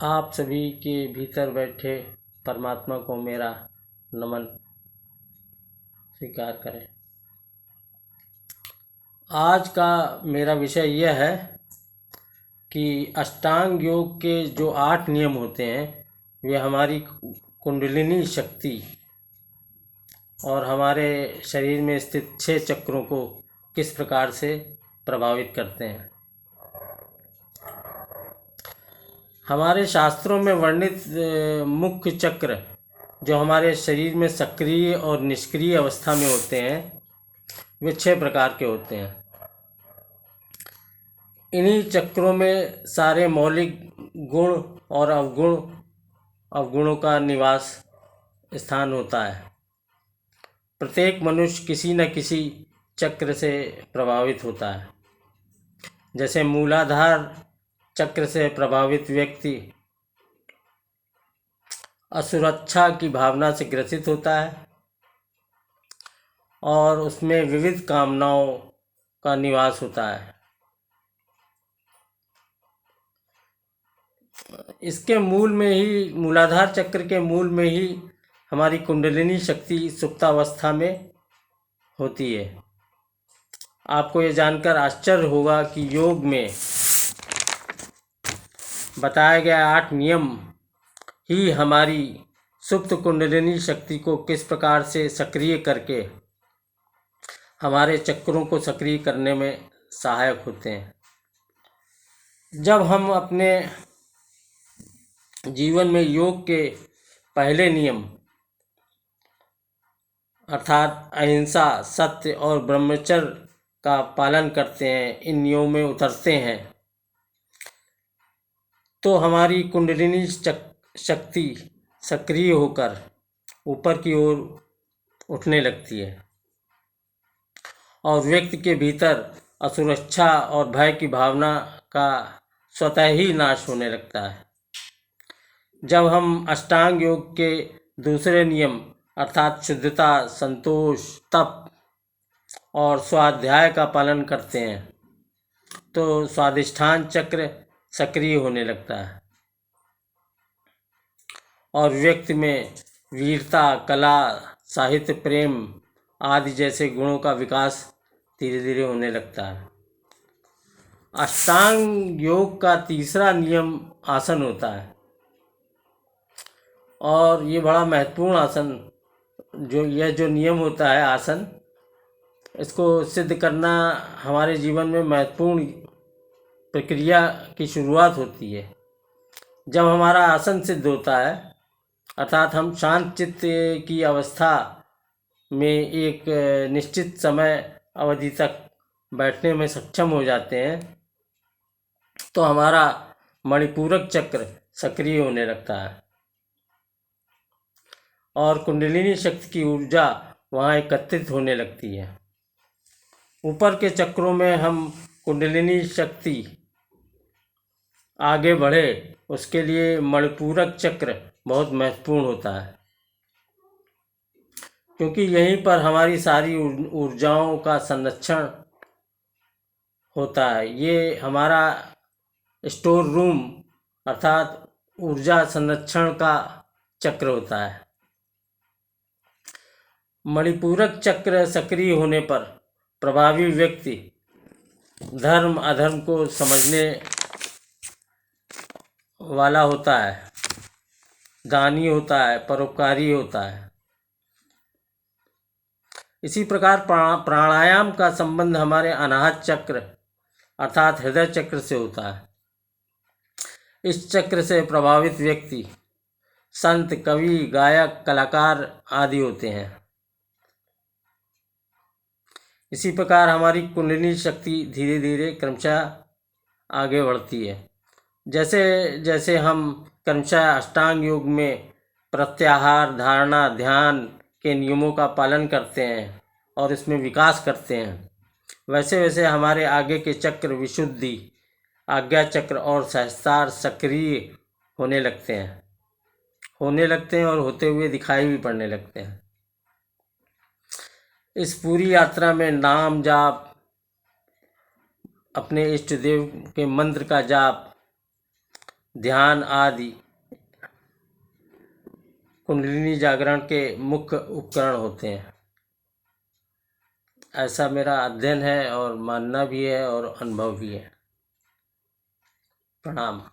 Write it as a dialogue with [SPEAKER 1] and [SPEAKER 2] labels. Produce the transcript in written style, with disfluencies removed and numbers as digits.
[SPEAKER 1] आप सभी के भीतर बैठे परमात्मा को मेरा नमन स्वीकार करें। आज का मेरा विषय यह है कि अष्टांग योग के जो 8 नियम होते हैं वे हमारी कुंडलिनी शक्ति और हमारे शरीर में स्थित 6 चक्रों को किस प्रकार से प्रभावित करते हैं। हमारे शास्त्रों में वर्णित मुख्य चक्र जो हमारे शरीर में सक्रिय और निष्क्रिय अवस्था में होते हैं वे 6 प्रकार के होते हैं। इन्हीं चक्रों में सारे मौलिक गुण और अवगुणों का निवास स्थान होता है। प्रत्येक मनुष्य किसी न किसी चक्र से प्रभावित होता है। जैसे मूलाधार चक्र से प्रभावित व्यक्ति असुरक्षा की भावना से ग्रसित होता है और उसमें विविध कामनाओं का निवास होता है। इसके मूल में ही मूलाधार चक्र के मूल में ही हमारी कुंडलिनी शक्ति सुप्तावस्था में होती है। आपको ये जानकर आश्चर्य होगा कि योग में बताया गया 8 नियम ही हमारी सुप्त कुंडलिनी शक्ति को किस प्रकार से सक्रिय करके हमारे चक्रों को सक्रिय करने में सहायक होते हैं। जब हम अपने जीवन में योग के पहले नियम अर्थात अहिंसा, सत्य और ब्रह्मचर्य का पालन करते हैं, इन नियमों में उतरते हैं, तो हमारी कुंडलिनी शक्ति सक्रिय होकर ऊपर की ओर उठने लगती है और व्यक्ति के भीतर असुरक्षा और भय की भावना का स्वतः ही नाश होने लगता है। जब हम अष्टांग योग के दूसरे नियम अर्थात शुद्धता, संतोष, तप और स्वाध्याय का पालन करते हैं तो स्वाधिष्ठान चक्र सक्रिय होने लगता है और व्यक्ति में वीरता, कला, साहित्य, प्रेम आदि जैसे गुणों का विकास धीरे धीरे होने लगता है। अष्टांग योग का तीसरा नियम आसन होता है और ये बड़ा महत्वपूर्ण आसन जो नियम होता है आसन, इसको सिद्ध करना हमारे जीवन में महत्वपूर्ण प्रक्रिया की शुरुआत होती है। जब हमारा आसन सिद्ध होता है अर्थात हम शांत चित्त की अवस्था में एक निश्चित समय अवधि तक बैठने में सक्षम हो जाते हैं तो हमारा मणिपूरक चक्र सक्रिय होने लगता है और कुंडलिनी शक्ति की ऊर्जा वहाँ एकत्रित होने लगती है। ऊपर के चक्रों में हम कुंडलिनी शक्ति आगे बढ़े उसके लिए मणिपूरक चक्र बहुत महत्वपूर्ण होता है, क्योंकि यहीं पर हमारी सारी ऊर्जाओं का संरक्षण होता है। ये हमारा स्टोर रूम अर्थात ऊर्जा संरक्षण का चक्र होता है। मणिपूरक चक्र सक्रिय होने पर प्रभावी व्यक्ति धर्म अधर्म को समझने वाला होता है, दानी होता है, परोपकारी होता है। इसी प्रकार प्राणायाम का संबंध हमारे अनाहत चक्र अर्थात हृदय चक्र से होता है। इस चक्र से प्रभावित व्यक्ति संत, कवि, गायक, कलाकार आदि होते हैं। इसी प्रकार हमारी कुंडलिनी शक्ति धीरे धीरे क्रमशः आगे बढ़ती है। जैसे जैसे हम क्रमशः अष्टांग योग में प्रत्याहार, धारणा, ध्यान के नियमों का पालन करते हैं और इसमें विकास करते हैं, वैसे वैसे हमारे आगे के चक्र विशुद्धि, आज्ञा चक्र और सहस्त्रार सक्रिय होने लगते हैं और होते हुए दिखाई भी पड़ने लगते हैं। इस पूरी यात्रा में नाम जाप, अपने इष्ट देव के मंत्र का जाप, ध्यान आदि कुंडलिनी जागरण के मुख्य उपकरण होते हैं। ऐसा मेरा अध्ययन है और मानना भी है और अनुभव भी है। प्रणाम।